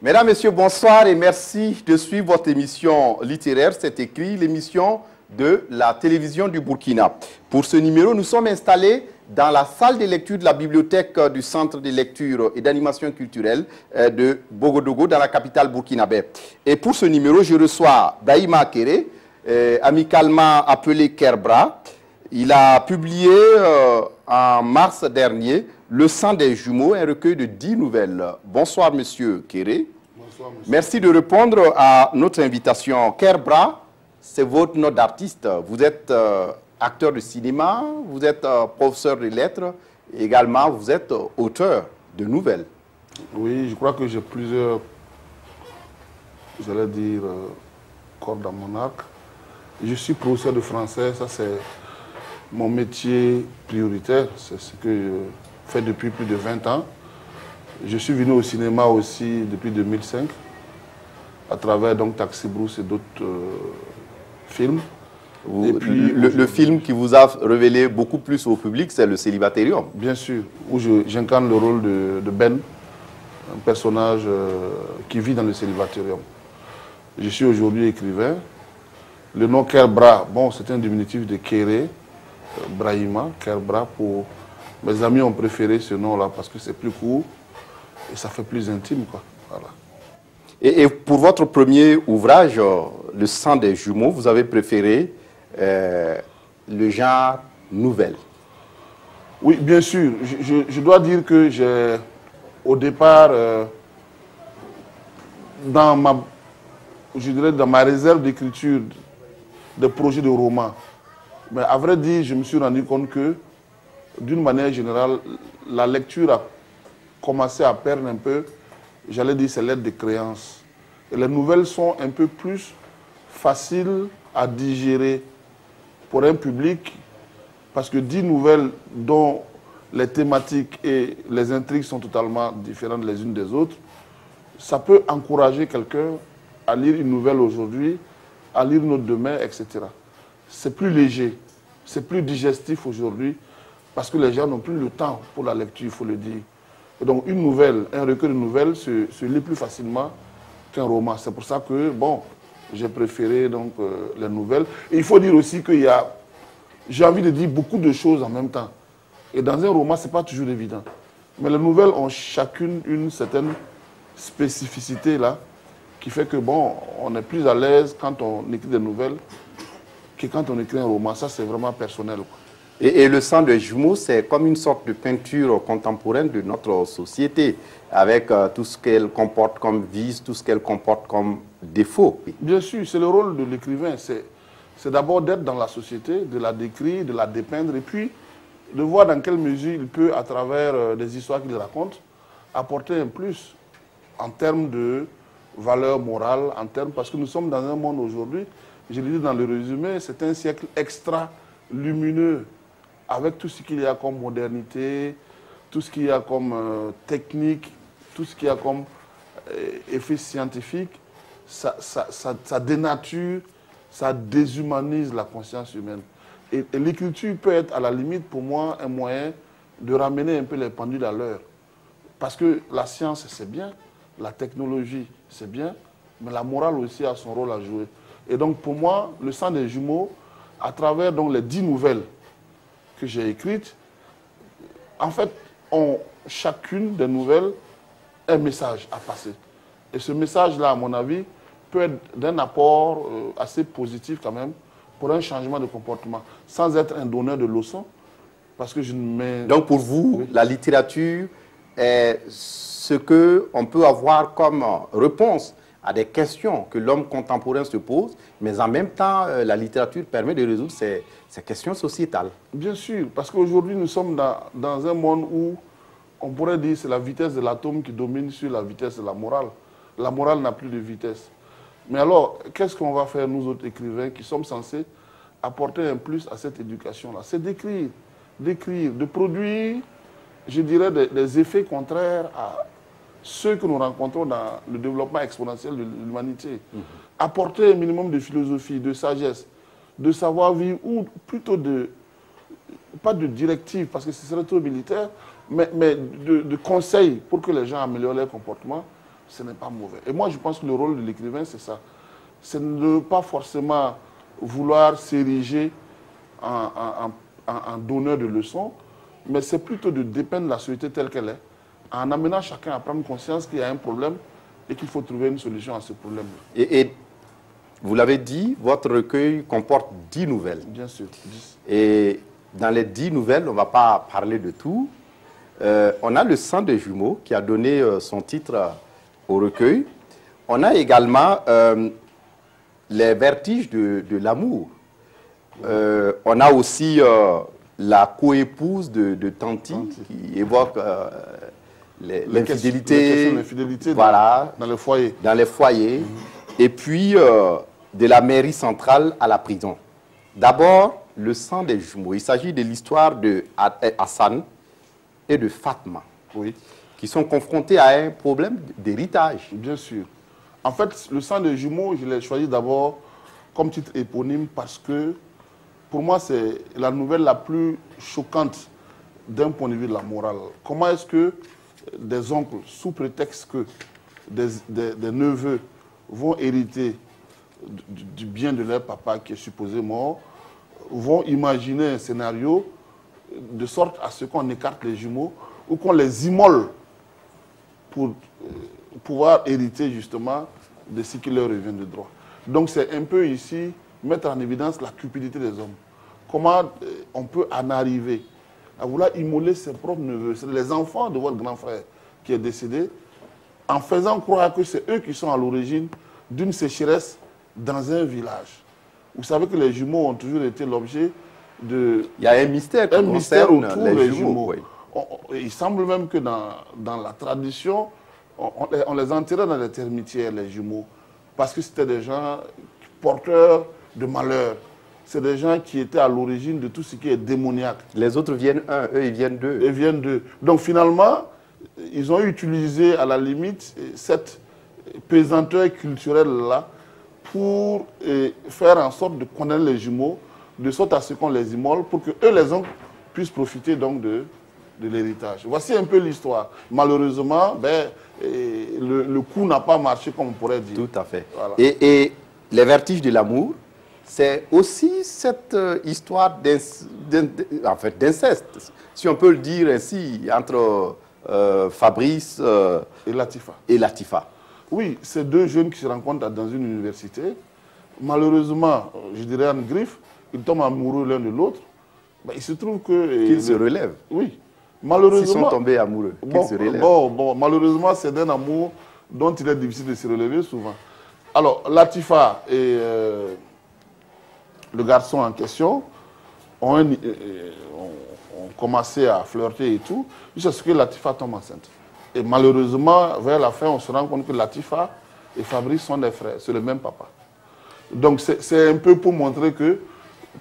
Mesdames, Messieurs, bonsoir et merci de suivre votre émission littéraire, c'est écrit, l'émission de la télévision du Burkina. Pour ce numéro, nous sommes installés dans la salle de lecture de la bibliothèque du Centre de lecture et d'animation culturelle de Bogodogo, dans la capitale burkinabé. Et pour ce numéro, je reçois Brahima Kéré, amicalement appelé Kerbra. Il a publié en mars dernier Le sang des jumeaux, un recueil de 10 nouvelles. Bonsoir, monsieur Kéré. Bonsoir, monsieur. Merci de répondre à notre invitation. Kerbra, c'est votre nom d'artiste. Vous êtes acteur de cinéma, vous êtes professeur de lettres, et également vous êtes auteur de nouvelles. Oui, je crois que j'ai plusieurs, j'allais dire, cordes à mon arc. Je suis professeur de français, ça c'est mon métier prioritaire, c'est ce que je fais depuis plus de 20 ans. Je suis venu au cinéma aussi depuis 2005, à travers donc Taxi Brousse et d'autres films. Et puis, le film qui vous a révélé beaucoup plus au public, c'est Le Célibatérium. Bien sûr, où j'incarne le rôle de Ben, un personnage qui vit dans le Célibatérium. Je suis aujourd'hui écrivain. Le nom Kerbra, bon, c'est un diminutif de Kéré, Brahima, Kerbra. Pour mes amis ont préféré ce nom-là parce que c'est plus court et ça fait plus intime, quoi. Voilà. Et pour votre premier ouvrage, Le sang des jumeaux, vous avez préféré le genre nouvelle. Oui, bien sûr. Je dois dire que j'ai, au départ, dans ma réserve d'écriture de projets de romans, mais à vrai dire, je me suis rendu compte que, d'une manière générale, la lecture a commencé à perdre un peu, j'allais dire, ses lettres de créance. Et les nouvelles sont un peu plus faciles à digérer pour un public, parce que 10 nouvelles dont les thématiques et les intrigues sont totalement différentes les unes des autres, ça peut encourager quelqu'un à lire une nouvelle aujourd'hui, à lire une autre demain, etc. C'est plus léger, c'est plus digestif aujourd'hui, parce que les gens n'ont plus le temps pour la lecture, il faut le dire. Et donc une nouvelle, un recueil de nouvelles se lit plus facilement qu'un roman. C'est pour ça que, bon, j'ai préféré donc les nouvelles. Et il faut dire aussi qu'il y a, j'ai envie de dire beaucoup de choses en même temps. Et dans un roman, ce n'est pas toujours évident. Mais les nouvelles ont chacune une certaine spécificité là, qui fait que, bon, on est plus à l'aise quand on écrit des nouvelles que quand on écrit un roman. Ça, c'est vraiment personnel, quoi. Et Le sang des jumeaux, c'est comme une sorte de peinture contemporaine de notre société, avec tout ce qu'elle comporte comme vice, tout ce qu'elle comporte comme défaut. Bien sûr, c'est le rôle de l'écrivain. C'est d'abord d'être dans la société, de la décrire, de la dépeindre, et puis de voir dans quelle mesure il peut, à travers des histoires qu'il raconte, apporter un plus en termes de valeur morale, parce que nous sommes dans un monde aujourd'hui, je l'ai dit dans le résumé, c'est un siècle extra lumineux, avec tout ce qu'il y a comme modernité, tout ce qu'il y a comme technique, tout ce qu'il y a comme effet scientifique, ça dénature, ça déshumanise la conscience humaine. Et l'écriture peut être, à la limite, pour moi, un moyen de ramener un peu les pendules à l'heure. Parce que la science, c'est bien, la technologie, c'est bien, mais la morale aussi a son rôle à jouer. Et donc, pour moi, Le sang des jumeaux, à travers donc, les 10 nouvelles que j'ai écrites, en fait, ont chacune des nouvelles un message à passer. Et ce message-là, à mon avis, peut être d'un apport assez positif quand même pour un changement de comportement, sans être un donneur de leçons, parce que je ne mets... Donc pour vous, oui, la littérature est ce qu'on peut avoir comme réponse à des questions que l'homme contemporain se pose, mais en même temps, la littérature permet de résoudre ces questions sociétales. Bien sûr, parce qu'aujourd'hui, nous sommes dans un monde où on pourrait dire que c'est la vitesse de l'atome qui domine sur la vitesse de la morale. La morale n'a plus de vitesse. Mais alors, qu'est-ce qu'on va faire, nous autres écrivains, qui sommes censés apporter un plus à cette éducation-là? C'est d'écrire, de produire, je dirais, des effets contraires à ceux que nous rencontrons dans le développement exponentiel de l'humanité. Apporter un minimum de philosophie, de sagesse, de savoir-vivre, ou plutôt pas de directive, parce que ce serait trop militaire, mais de conseils pour que les gens améliorent leur comportement. ce n'est pas mauvais. Et moi, je pense que le rôle de l'écrivain, c'est ça. C'est ne pas forcément vouloir s'ériger en donneur de leçons, mais c'est plutôt de dépeindre la société telle qu'elle est, en amenant chacun à prendre conscience qu'il y a un problème et qu'il faut trouver une solution à ce problème. Et vous l'avez dit, votre recueil comporte 10 nouvelles. Bien sûr, 10. Et dans les 10 nouvelles, on ne va pas parler de tout. On a Le sang des jumeaux qui a donné son titre au recueil. On a également Les vertiges de l'amour. On a aussi La coépouse de Tanti, qui évoque l'infidélité, voilà, dans les foyers. Dans les foyers. Et puis, de la mairie centrale à la prison. D'abord, Le sang des jumeaux. Il s'agit de l'histoire de Hassan et de Fatma, oui, qui sont confrontés à un problème d'héritage. Bien sûr. En fait, Le sang des jumeaux, je l'ai choisi d'abord comme titre éponyme parce que, pour moi, c'est la nouvelle la plus choquante d'un point de vue de la morale. Comment est-ce que des oncles, sous prétexte que des neveux vont hériter du bien de leur papa qui est supposé mort, vont imaginer un scénario de sorte à ce qu'on écarte les jumeaux ou qu'on les immole pour pouvoir hériter justement de ce qui leur revient de droit. Donc c'est un peu ici mettre en évidence la cupidité des hommes. Comment on peut en arriver à vouloir immoler ses propres neveux, c'est les enfants de votre grand frère qui est décédé, en faisant croire que c'est eux qui sont à l'origine d'une sécheresse dans un village. Vous savez que les jumeaux ont toujours été l'objet de... Il y a un mystère autour des jumeaux. Oui. Il semble même que dans la tradition, on les enterrait dans les termitières, les jumeaux, parce que c'était des gens porteurs de malheur. C'est des gens qui étaient à l'origine de tout ce qui est démoniaque. Les autres viennent un, eux ils viennent deux. Ils viennent deux. Donc finalement, ils ont utilisé à la limite cette pesanteur culturelle-là pour faire en sorte de condamner les jumeaux, de sorte à ce qu'on les immole, pour que eux, les oncles, puissent profiter donc de l'héritage. Voici un peu l'histoire. Malheureusement, le coup n'a pas marché comme on pourrait dire. Tout à fait. Voilà. Et Les vertiges de l'amour, c'est aussi cette histoire d'inceste, si on peut le dire ainsi, entre Fabrice et Latifa. Oui, c'est deux jeunes qui se rencontrent dans une université. Malheureusement, je dirais en griffe, ils tombent amoureux l'un de l'autre. Il se trouve que... Qu'ils se relèvent. Oui. Malheureusement... S'ils sont tombés amoureux, qu'ils se relèvent. Malheureusement, c'est d'un amour dont il est difficile de se relever souvent. Alors, Latifa et le garçon en question ont commencé à flirter et tout, jusqu'à ce que Latifa tombe enceinte. Et malheureusement, vers la fin, on se rend compte que Latifa et Fabrice sont des frères, c'est le même papa. Donc c'est un peu pour montrer que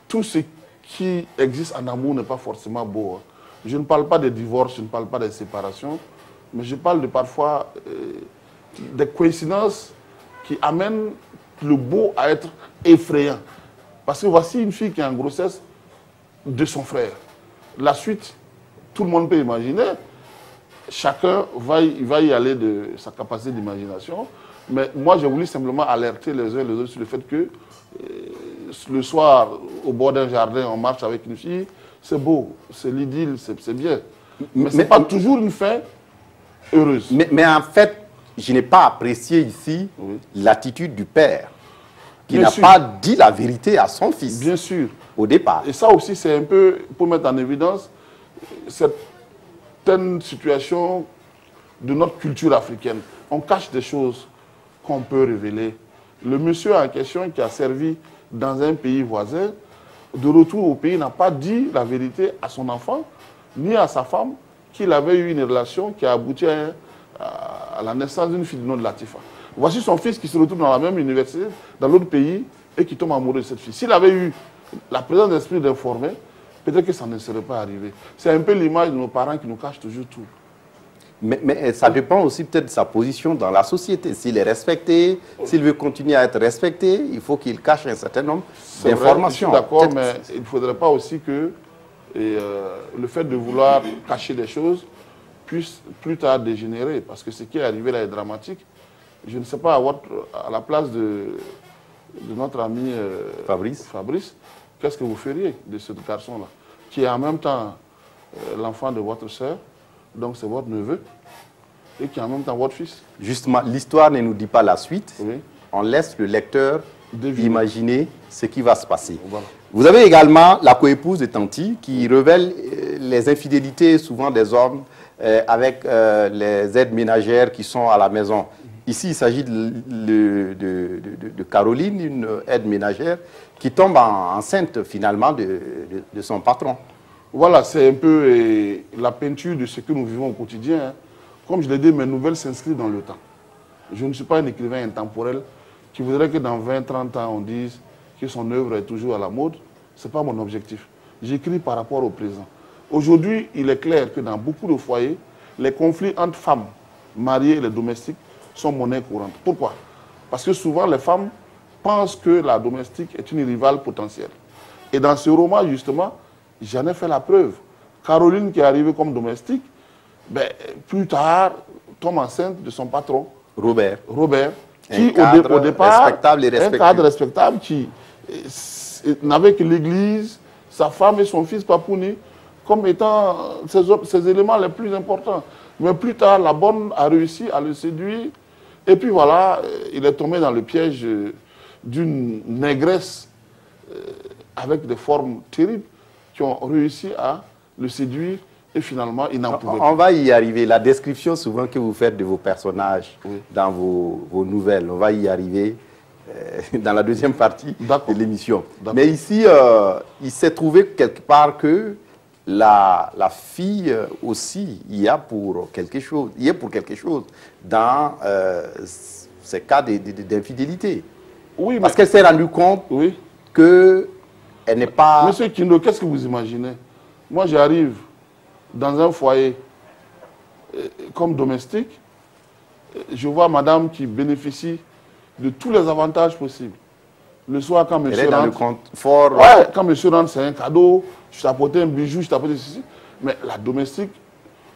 tout ce qui existe en amour n'est pas forcément beau. Hein. Je ne parle pas des divorces, je ne parle pas des séparations, mais je parle de parfois des coïncidences qui amènent le beau à être effrayant. Parce que voici une fille qui est en grossesse de son frère. La suite, tout le monde peut imaginer. Chacun va y aller de sa capacité d'imagination. Mais moi, j'ai voulu simplement alerter les uns et les autres sur le fait que le soir, au bord d'un jardin, on marche avec une fille, c'est beau, c'est l'idylle, c'est bien. Mais ce n'est pas toujours une fin heureuse. Mais en fait, je n'ai pas apprécié ici l'attitude du père, qui n'a pas dit la vérité à son fils. Bien sûr. Au départ. Et ça aussi, c'est un peu pour mettre en évidence certaines situations de notre culture africaine. On cache des choses qu'on peut révéler. Le monsieur en question qui a servi dans un pays voisin, de retour au pays, n'a pas dit la vérité à son enfant, ni à sa femme, qu'il avait eu une relation qui a abouti à la naissance d'une fille du nom de Latifa. Voici son fils qui se retrouve dans la même université, dans l'autre pays, et qui tombe amoureux de cette fille. S'il avait eu la présence d'esprit d'informer, peut-être que ça ne serait pas arrivé. C'est un peu l'image de nos parents qui nous cachent toujours tout. Mais ça dépend aussi peut-être de sa position dans la société. S'il est respecté, s'il veut continuer à être respecté, il faut qu'il cache un certain nombre d'informations. D'accord, mais il ne faudrait pas aussi que le fait de vouloir cacher des choses puisse plus tard dégénérer. Parce que ce qui est arrivé là est dramatique. Je ne sais pas, à la place de notre ami Fabrice, qu'est-ce que vous feriez de ce garçon-là, qui est en même temps l'enfant de votre sœur, donc c'est votre neveu, et qui est en même temps votre fils. Justement, l'histoire ne nous dit pas la suite. Oui. On laisse le lecteur imaginer ce qui va se passer. Voilà. Vous avez également la coépouse de Tanti qui révèle les infidélités souvent des hommes avec les aides ménagères qui sont à la maison. Ici, il s'agit de Caroline, une aide ménagère, qui tombe enceinte finalement de son patron. Voilà, c'est un peu la peinture de ce que nous vivons au quotidien. Hein. Comme je l'ai dit, mes nouvelles s'inscrivent dans le temps. Je ne suis pas un écrivain intemporel qui voudrait que dans 20-30 ans, on dise que son œuvre est toujours à la mode. Ce n'est pas mon objectif. J'écris par rapport au présent. Aujourd'hui, il est clair que dans beaucoup de foyers, les conflits entre femmes mariées et les domestiques sont monnaie courante. Pourquoi? Parce que souvent, les femmes pensent que la domestique est une rivale potentielle. Et dans ce roman, justement, j'en ai fait la preuve. Caroline, qui est arrivée comme domestique, ben, plus tard, tombe enceinte de son patron, Robert, qui au départ, respectable et un cadre respectable, qui n'avait que l'église, sa femme et son fils Papouni, comme étant ces éléments les plus importants. Mais plus tard, la bonne a réussi à le séduire. Et puis voilà, il est tombé dans le piège d'une négresse avec des formes terribles qui ont réussi à le séduire. Et finalement, il n'en pouvait plus. On va y arriver. La description souvent que vous faites de vos personnages dans vos nouvelles, on va y arriver dans la deuxième partie de l'émission. Mais ici, il s'est trouvé quelque part que la fille aussi y a pour quelque chose. Il y a pour quelque chose dans ces cas d'infidélité. Oui, parce qu'elle s'est rendue compte qu'elle n'est pas... Monsieur Kindo, qu'est-ce que vous imaginez? Moi, j'arrive dans un foyer comme domestique, je vois madame qui bénéficie de tous les avantages possibles. Le soir, quand monsieur rentre... Elle est dans le confort. Ouais, quand monsieur rentre, c'est un cadeau, je t'ai apporté un bijou, je t'ai apporté ceci. Mais la domestique,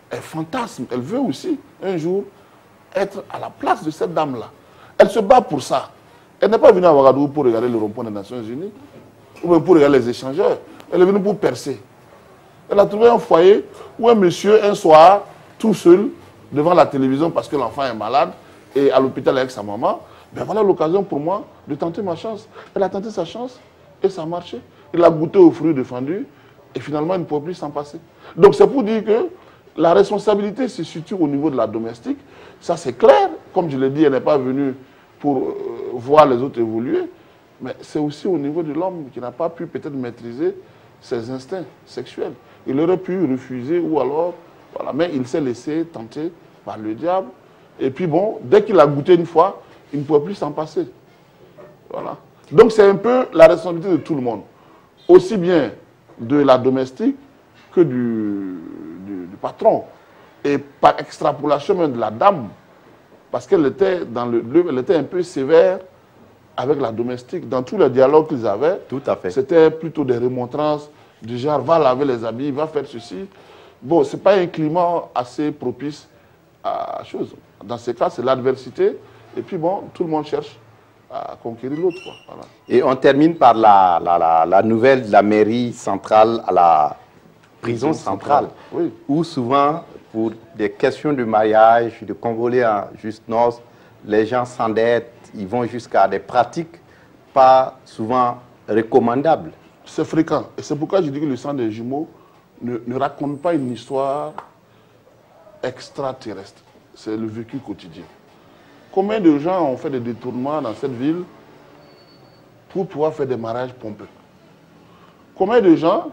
elle fantasme, elle veut aussi, un jour, être à la place de cette dame-là. Elle se bat pour ça. Elle n'est pas venue à Ouagadougou pour regarder le rond-point des Nations Unies, ou même pour regarder les échangeurs. Elle est venue pour percer. Elle a trouvé un foyer où un monsieur, un soir, tout seul, devant la télévision parce que l'enfant est malade et à l'hôpital avec sa maman, ben voilà l'occasion pour moi de tenter ma chance. Elle a tenté sa chance et ça a marché. Il a goûté aux fruits défendus et finalement il ne pouvait plus s'en passer. Donc c'est pour dire que la responsabilité se situe au niveau de la domestique. Ça c'est clair. Comme je l'ai dit, elle n'est pas venue pour voir les autres évoluer. Mais c'est aussi au niveau de l'homme qui n'a pas pu peut-être maîtriser ses instincts sexuels. Il aurait pu refuser ou alors, voilà, mais il s'est laissé tenter par le diable. Et puis bon, dès qu'il a goûté une fois, il ne pouvait plus s'en passer. Voilà. Donc c'est un peu la responsabilité de tout le monde. Aussi bien de la domestique que du patron. Et par extrapolation même de la dame, parce qu'elle était dans elle était un peu sévère avec la domestique. Dans tous les dialogues qu'ils avaient, c'était plutôt des remontrances du genre, va laver les habits, va faire ceci. Bon, ce n'est pas un climat assez propice à la chose. Dans ces cas, c'est l'adversité. Et puis bon, tout le monde cherche à conquérir l'autre. Voilà. Et on termine par la nouvelle de la mairie centrale à la prison centrale. Oui. Où souvent, pour des questions de mariage, de convoler en juste noces, les gens s'endettent, ils vont jusqu'à des pratiques pas souvent recommandables. C'est fréquent. Et c'est pourquoi je dis que le sang des jumeaux ne raconte pas une histoire extraterrestre. C'est le vécu quotidien. Combien de gens ont fait des détournements dans cette ville pour pouvoir faire des mariages pompeux? Combien de gens,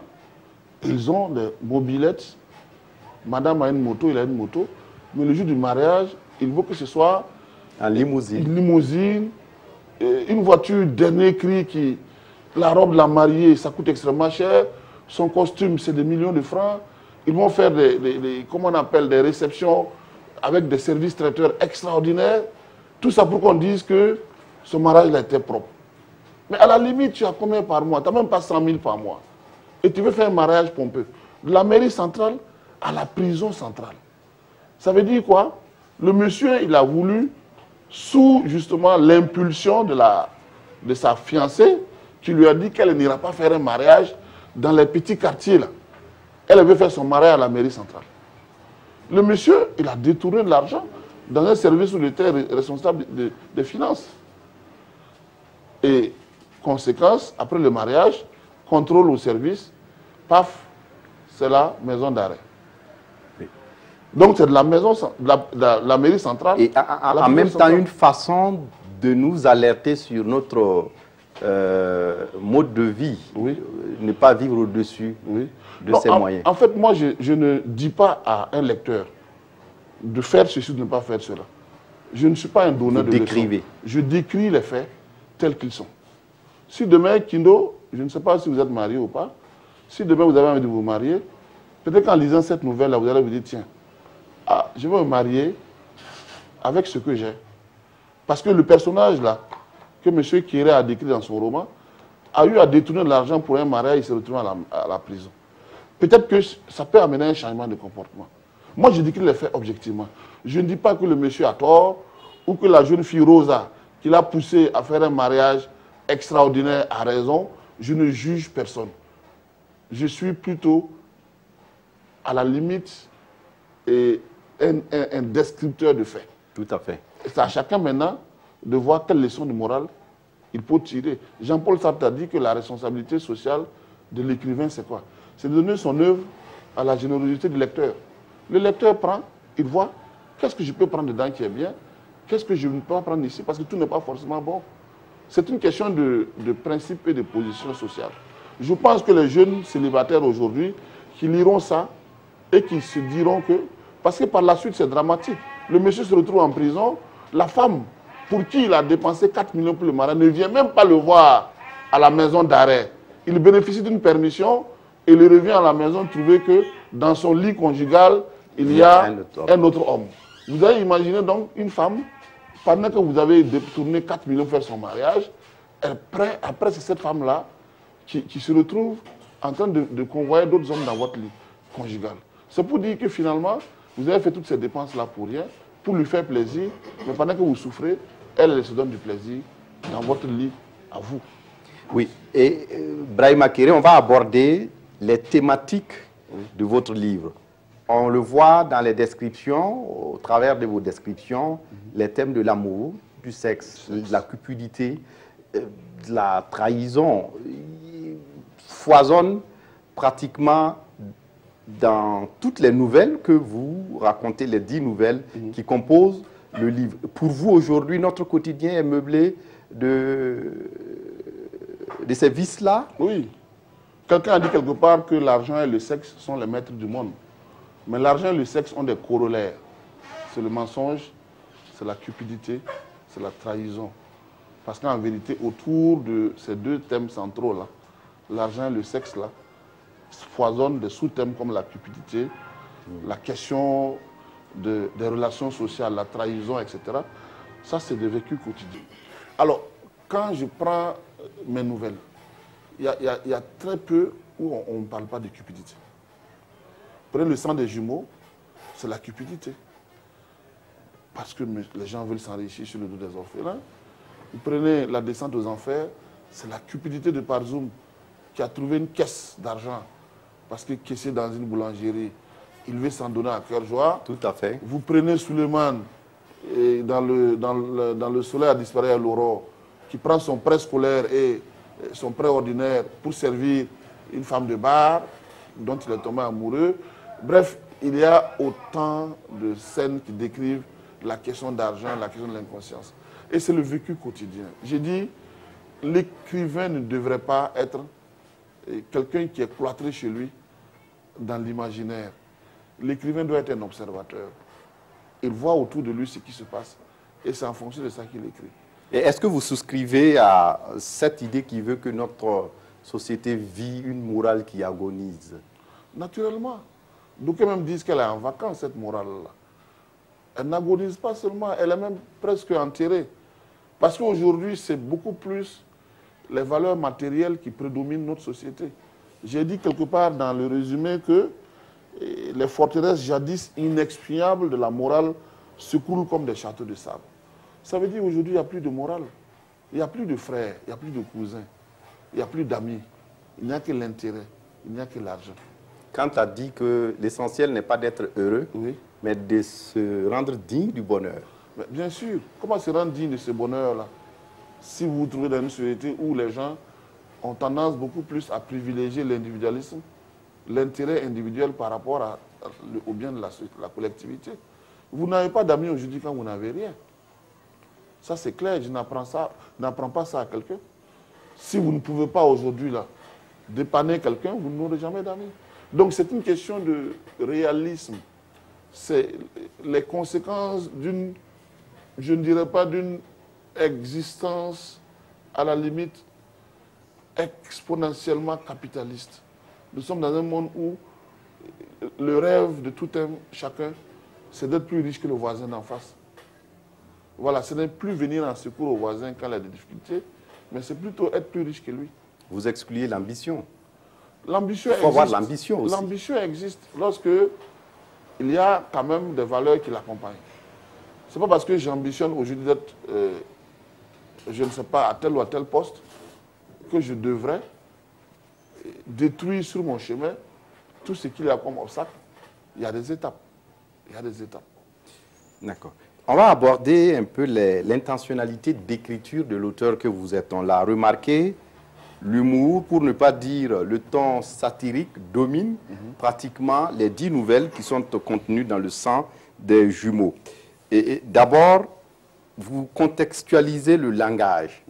ils ont des mobilettes, madame a une moto, il a une moto, mais le jour du mariage, il veut que ce soit en limousine. Une limousine, une voiture dernier cri qui... La robe de la mariée, ça coûte extrêmement cher. Son costume, c'est des millions de francs. Ils vont faire comment on appelle, des réceptions avec des services traiteurs extraordinaires. Tout ça pour qu'on dise que ce mariage a été propre. Mais à la limite, tu as combien par mois? Tu n'as même pas 100 000 par mois. Et tu veux faire un mariage pompeux. De la mairie centrale à la prison centrale. Ça veut dire quoi? Le monsieur, il a voulu, sous justement l'impulsion de sa fiancée, qui lui a dit qu'elle n'ira pas faire un mariage dans les petits quartiers là. Elle veut faire son mariage à la mairie centrale. Le monsieur, il a détourné de l'argent dans un service où il était responsable des finances. Et conséquence, après le mariage, contrôle au service, paf, c'est la maison d'arrêt. Oui. Donc c'est de la maison, la mairie centrale. Et en même temps, une façon de nous alerter sur notre mode de vie, oui. Ne pas vivre au-dessus de ces moyens. En fait, moi, je ne dis pas à un lecteur de faire ceci ou de ne pas faire cela. Je ne suis pas un donneur de leçons. Je décris les faits tels qu'ils sont. Si demain, Kindo, je ne sais pas si vous êtes marié ou pas, si demain vous avez envie de vous marier, peut-être qu'en lisant cette nouvelle-là, vous allez vous dire, tiens, je vais me marier avec ce que j'ai. Parce que le personnage-là, que M. Kéré a décrit dans son roman, a eu à détourner de l'argent pour un mariage, il se retrouve à la prison. Peut-être que ça peut amener un changement de comportement. Moi, je décris les faits objectivement. Je ne dis pas que le monsieur a tort ou que la jeune fille Rosa, qui l'a poussé à faire un mariage extraordinaire, a raison. Je ne juge personne. Je suis plutôt, à la limite, un descripteur de faits. Tout à fait. C'est à chacun maintenant de voir quelle leçon de morale il peut tirer. Jean-Paul Sartre a dit que la responsabilité sociale de l'écrivain, c'est quoi? C'est de donner son œuvre à la générosité du lecteur. Le lecteur prend, il voit, qu'est-ce que je peux prendre dedans qui est bien, qu'est-ce que je ne peux pas prendre ici, parce que tout n'est pas forcément bon. C'est une question de principe et de position sociale. Je pense que les jeunes célibataires aujourd'hui, qui liront ça et qui se diront que, parce que par la suite c'est dramatique, le monsieur se retrouve en prison, la femme pour qui il a dépensé 4 millions pour le mariage ne vient même pas le voir à la maison d'arrêt. Il bénéficie d'une permission et il revient à la maison trouver que dans son lit conjugal, il y a un autre homme. Vous avez imaginé donc une femme, pendant que vous avez détourné 4 millions pour faire son mariage, après c'est cette femme-là qui se retrouve en train de convoyer d'autres hommes dans votre lit conjugal. C'est pour dire que finalement, vous avez fait toutes ces dépenses-là pour rien, pour lui faire plaisir, mais pendant que vous souffrez, elle se donne du plaisir dans votre lit, à vous. Oui, et Brahima Kéré, on va aborder les thématiques de votre livre. On le voit dans les descriptions, au travers de vos descriptions, les thèmes de l'amour, du sexe, de la cupidité, de la trahison, foisonnent pratiquement dans toutes les nouvelles que vous racontez, les 10 nouvelles qui composent le livre. Pour vous, aujourd'hui, notre quotidien est meublé de ces vices-là? Oui. Quelqu'un a dit quelque part que l'argent et le sexe sont les maîtres du monde. Mais l'argent et le sexe ont des corollaires. C'est le mensonge, c'est la cupidité, c'est la trahison. Parce qu'en vérité, autour de ces deux thèmes centraux, là, l'argent et le sexe, là, foisonnent des sous-thèmes comme la cupidité, la question des relations sociales, la trahison, etc. Ça, c'est des vécus quotidiens. Alors, quand je prends mes nouvelles, il y a très peu où on ne parle pas de cupidité. Prenez le sang des jumeaux, c'est la cupidité. Parce que les gens veulent s'enrichir sur le dos des orphelins. Vous prenez la descente aux enfers, c'est la cupidité de Parzoum qui a trouvé une caisse d'argent parce que caissier dans une boulangerie, il veut s'en donner à cœur joie. Tout à fait. Vous prenez Suleiman, et dans le soleil a disparu à l'aurore, qui prend son prêt scolaire et son prêt ordinaire pour servir une femme de bar dont il est tombé amoureux. Bref, il y a autant de scènes qui décrivent la question d'argent, la question de l'inconscience. Et c'est le vécu quotidien. J'ai dit, l'écrivain ne devrait pas être quelqu'un qui est cloîtré chez lui dans l'imaginaire. L'écrivain doit être un observateur. Il voit autour de lui ce qui se passe et c'est en fonction de ça qu'il écrit. Et est-ce que vous souscrivez à cette idée qui veut que notre société vit une morale qui agonise? Naturellement. D'aucuns même disent qu'elle est en vacances, cette morale-là. Elle n'agonise pas seulement, elle est même presque enterrée. Parce qu'aujourd'hui, c'est beaucoup plus les valeurs matérielles qui prédominent notre société. J'ai dit quelque part dans le résumé que Et les forteresses jadis inexpuables de la morale s'écroulent comme des châteaux de sable. Ça veut dire qu'aujourd'hui, il n'y a plus de morale. Il n'y a plus de frères, il n'y a plus de cousins, il n'y a plus d'amis. Il n'y a que l'intérêt, il n'y a que l'argent. Quand tu as dit que l'essentiel n'est pas d'être heureux, Oui. mais de se rendre digne du bonheur. Mais bien sûr, comment se rendre digne de ce bonheur-là si vous vous trouvez dans une société où les gens ont tendance beaucoup plus à privilégier l'individualisme, l'intérêt individuel par rapport au bien de la collectivité. Vous n'avez pas d'amis aujourd'hui quand vous n'avez rien. Ça, c'est clair, je n'apprends pas ça à quelqu'un. Si vous ne pouvez pas aujourd'hui là dépanner quelqu'un, vous n'aurez jamais d'amis. Donc, c'est une question de réalisme. C'est les conséquences d'une, je ne dirais pas d'une existence à la limite exponentiellement capitaliste. Nous sommes dans un monde où le rêve de tout un chacun, c'est d'être plus riche que le voisin d'en face. Voilà, ce n'est plus venir en secours au voisin quand il a des difficultés, mais c'est plutôt être plus riche que lui. Vous excluez l'ambition. L'ambition existe. Il faut avoir l'ambition aussi. L'ambition existe lorsque il y a quand même des valeurs qui l'accompagnent. Ce n'est pas parce que j'ambitionne aujourd'hui d'être, je ne sais pas, à tel ou à tel poste, que je devrais détruire sur mon chemin tout ce qu'il y a comme obstacle. Il y a des étapes. Il y a des étapes. D'accord. On va aborder un peu l'intentionnalité d'écriture de l'auteur que vous êtes. On l'a remarqué, l'humour, pour ne pas dire le ton satirique, domine pratiquement les 10 nouvelles qui sont contenues dans le sang des jumeaux. Et d'abord, vous contextualisez le langage.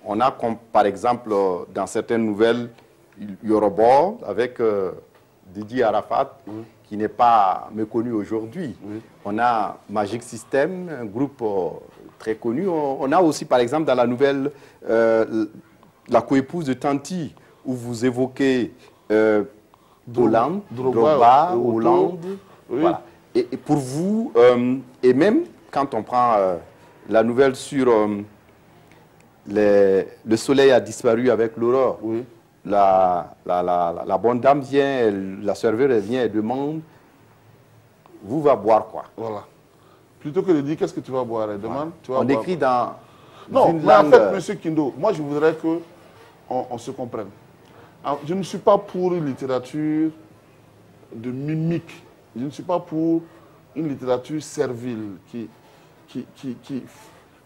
On a, comme, par exemple, dans certaines nouvelles, Yoruba, avec Didier Arafat, qui n'est pas méconnu aujourd'hui. On a Magic System, un groupe très connu. On a aussi, par exemple, dans la nouvelle, la coépouse de Tanti, où vous évoquez Hollande, Drogba, Hollande. Oui. Voilà. Et pour vous, et même quand on prend la nouvelle sur le soleil a disparu avec l'aurore, la bonne dame vient, la serveuse vient et demande, vous va boire quoi? Voilà. Plutôt que de dire qu'est-ce que tu vas boire, elle demande, tu vas on boire écrit dans non, une mais en langue... fait, M. Kindo, moi je voudrais qu'on se comprenne. Je ne suis pas pour une littérature de mimique. Je ne suis pas pour une littérature servile qui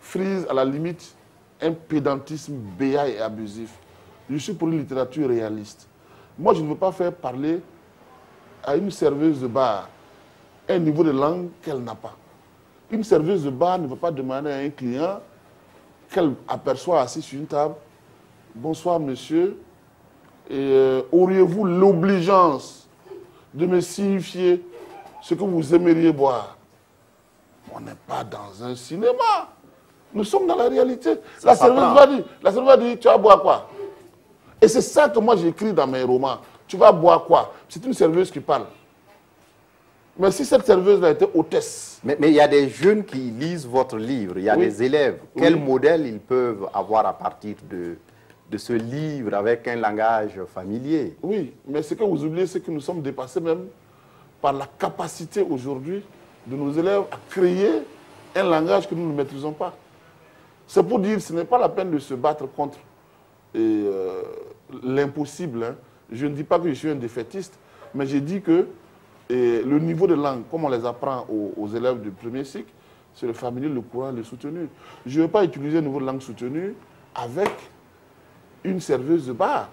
frise à la limite un pédantisme béat et abusif. Je suis pour une littérature réaliste. Moi, je ne veux pas faire parler à une serveuse de bar un niveau de langue qu'elle n'a pas. Une serveuse de bar ne veut pas demander à un client qu'elle aperçoit assis sur une table. Bonsoir, monsieur. Auriez-vous l'obligeance de me signifier ce que vous aimeriez boire? On n'est pas dans un cinéma. Nous sommes dans la réalité. La serveuse va dire, tu vas boire quoi? Et c'est ça que moi j'écris dans mes romans. Tu vas boire quoi? C'est une serveuse qui parle. Mais si cette serveuse-là était hôtesse... Mais il y a des jeunes qui lisent votre livre, il y a des élèves. Quel modèle ils peuvent avoir à partir de ce livre avec un langage familier? Oui, mais ce que vous oubliez, c'est que nous sommes dépassés même par la capacité aujourd'hui de nos élèves à créer un langage que nous ne maîtrisons pas. C'est pour dire que ce n'est pas la peine de se battre contre l'impossible. Hein. Je ne dis pas que je suis un défaitiste, mais j'ai dit que le niveau de langue, comme on les apprend aux élèves du premier cycle, c'est le familier, le courant, le soutenu. Je ne vais pas utiliser un niveau de langue soutenu avec une serveuse de bar,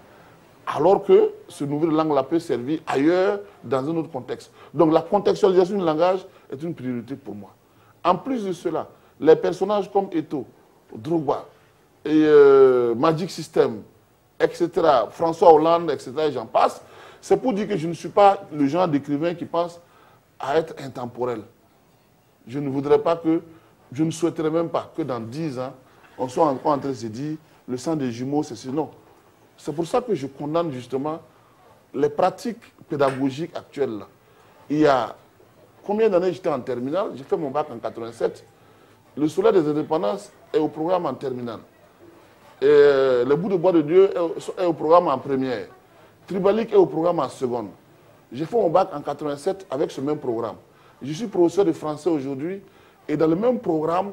alors que ce niveau de langue-là peut servir ailleurs, dans un autre contexte. Donc la contextualisation du langage est une priorité pour moi. En plus de cela, les personnages comme Eto'o, Drogba, et Magic System, etc., François Hollande, etc., et j'en passe, c'est pour dire que je ne suis pas le genre d'écrivain qui pense à être intemporel. Je ne voudrais pas que, je ne souhaiterais même pas que dans 10 ans, on soit encore en train de se dire le sang des jumeaux, c'est ce. Non. C'est pour ça que je condamne justement les pratiques pédagogiques actuelles. Là. Il y a combien d'années j'étais en terminale? J'ai fait mon bac en 87. Le Soleil des Indépendances est au programme en terminale. Et le bout de bois de Dieu est au programme en première. Tribalique est au programme en seconde. J'ai fait mon bac en 87 avec ce même programme. Je suis professeur de français aujourd'hui et dans le même programme,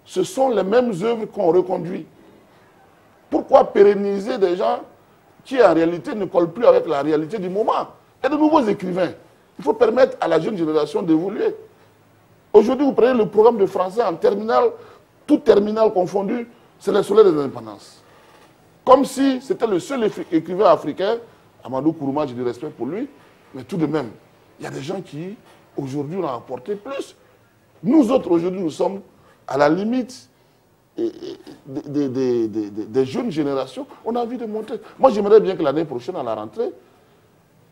ce sont les mêmes œuvres qu'on reconduit. Pourquoi pérenniser des gens qui en réalité ne collent plus avec la réalité du moment? Et de nouveaux écrivains. Il faut permettre à la jeune génération d'évoluer. Aujourd'hui, vous prenez le programme de français en terminale, tout terminal confondu, c'est le soleil des indépendances. Comme si c'était le seul écrivain africain, Amadou Kourouma, j'ai du respect pour lui, mais tout de même, il y a des gens qui, aujourd'hui, ont apporté plus. Nous autres, aujourd'hui, nous sommes à la limite des jeunes générations. On a envie de monter. Moi, j'aimerais bien que l'année prochaine, à la rentrée,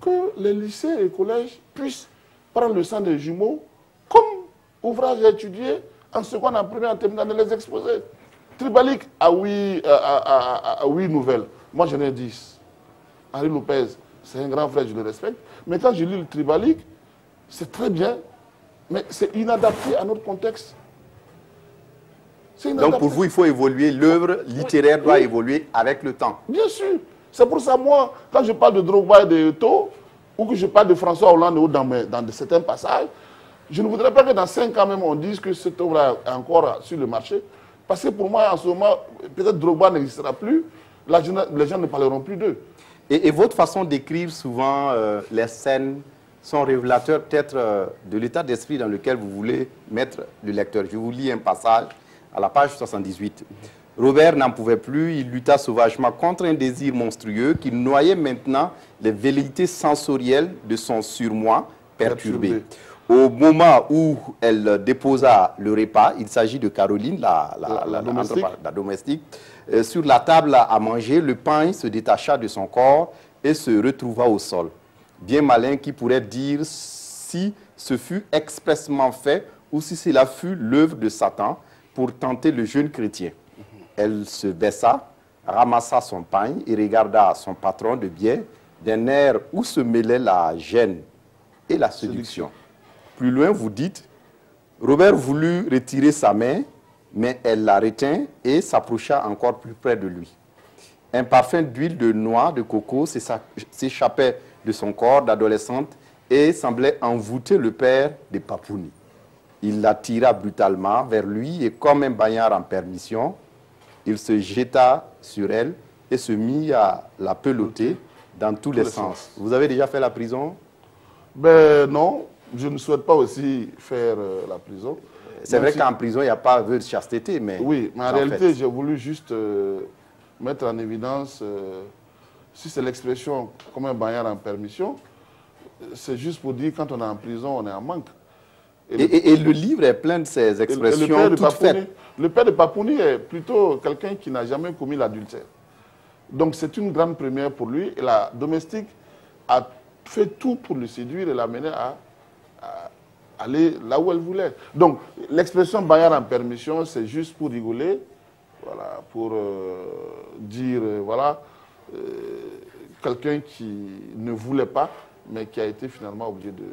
que les lycées et les collèges puissent prendre le sang des jumeaux comme ouvrage à étudier en seconde, en première, en terminale, de les exposer. Tribalique a 8 nouvelles. Moi, j'en ai 10. Henri Lopez, c'est un grand frère, je le respecte. Mais quand je lis le Tribalique, c'est très bien, mais c'est inadapté à notre contexte. Donc pour vous, il faut évoluer, l'œuvre littéraire doit évoluer avec le temps. Bien sûr. C'est pour ça, moi, quand je parle de Drogba et de Eto'o, ou que je parle de François Hollande dans certains passages, je ne voudrais pas que dans 5 ans même, on dise que cette œuvre est encore sur le marché. Parce que pour moi, en ce moment, peut-être Drogba n'existera plus, les gens ne parleront plus d'eux. Et votre façon d'écrire, souvent, les scènes sont révélateurs peut-être de l'état d'esprit dans lequel vous voulez mettre le lecteur. Je vous lis un passage à la page 78. Robert n'en pouvait plus, il lutta sauvagement contre un désir monstrueux qui noyait maintenant les velléités sensorielles de son surmoi perturbé. Au moment où elle déposa le repas, il s'agit de Caroline, la domestique, sur la table à manger, le pain se détacha de son corps et se retrouva au sol. Bien malin qui pourrait dire si ce fut expressement fait ou si cela fut l'œuvre de Satan pour tenter le jeune chrétien. Elle se baissa, ramassa son pain et regarda son patron de biais d'un air où se mêlaient la gêne et la séduction. Plus loin, vous dites, Robert voulut retirer sa main, mais elle la retint et s'approcha encore plus près de lui. Un parfum d'huile de noix de coco s'échappait de son corps d'adolescente et semblait envoûter le père des Papounis. Il la tira brutalement vers lui et comme un bagnard en permission, il se jeta sur elle et se mit à la peloter dans tous les sens. Vous avez déjà fait la prison? Ben non, je ne souhaite pas aussi faire la prison. C'est vrai qu'en prison, il n'y a pas de chasteté, mais... Oui, mais en réalité, j'ai voulu juste mettre en évidence, si c'est l'expression comme un bagnard en permission, c'est juste pour dire quand on est en prison, on est en manque. Et le livre est plein de ces expressions toutes faites. Le père de Papouni est plutôt quelqu'un qui n'a jamais commis l'adultère. Donc c'est une grande première pour lui. Et la domestique a fait tout pour le séduire et l'amener à aller là où elle voulait. Donc l'expression bagnard en permission, c'est juste pour rigoler, voilà, pour dire, voilà, quelqu'un qui ne voulait pas, mais qui a été finalement obligé de...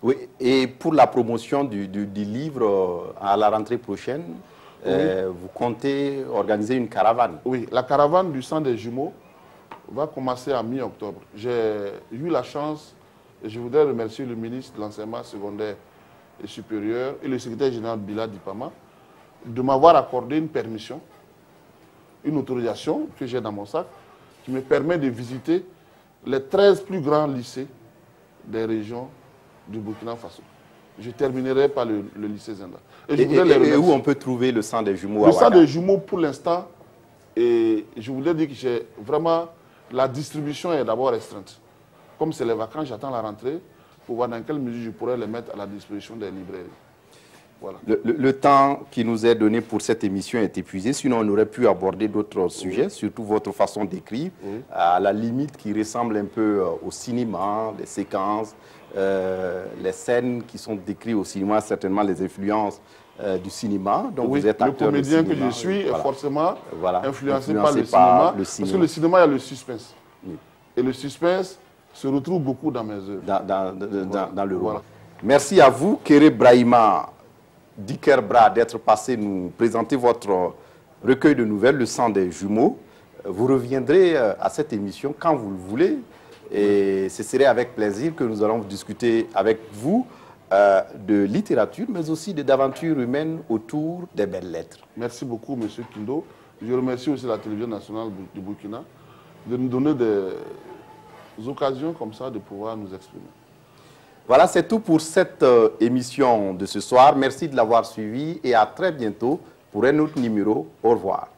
Oui, et pour la promotion du livre à la rentrée prochaine, vous comptez organiser une caravane? Oui, la caravane du sang des jumeaux va commencer en mi-octobre. J'ai eu la chance, et je voudrais remercier le ministre de l'enseignement secondaire et supérieur et le secrétaire général Bila Dipama de m'avoir accordé une permission, une autorisation que j'ai dans mon sac, qui me permet de visiter les 13 plus grands lycées des régions du Burkina Faso. Je terminerai par le lycée Zenda. Et où on peut trouver le sang des jumeaux? Le sang des jumeaux, pour l'instant, et je voulais dire que j'ai vraiment... La distribution est d'abord restreinte. Comme c'est les vacances, j'attends la rentrée pour voir dans quelle mesure je pourrais les mettre à la disposition des librairies. Voilà. Le temps qui nous est donné pour cette émission est épuisé, sinon on aurait pu aborder d'autres sujets, surtout votre façon d'écrire, à la limite qui ressemble un peu au cinéma, les séquences, les scènes qui sont décrites au cinéma, certainement les influences du cinéma. Donc oui, vous êtes acteur le comédien de cinéma, que je suis est forcément influencé par le cinéma, parce que le cinéma, il y a le suspense. Oui. Et le suspense se retrouve beaucoup dans mes œuvres. Dans le roman. Merci à vous, Kéré Brahima Dikerbra, d'être passé nous présenter votre recueil de nouvelles, Le sang des jumeaux. Vous reviendrez à cette émission quand vous le voulez. Et ce serait avec plaisir que nous allons discuter avec vous de littérature, mais aussi d'aventures humaines autour des belles lettres. Merci beaucoup, M. Kindo. Je remercie aussi la télévision nationale du Burkina de nous donner des occasions comme ça de pouvoir nous exprimer. Voilà, c'est tout pour cette émission de ce soir. Merci de l'avoir suivi et à très bientôt pour un autre numéro. Au revoir.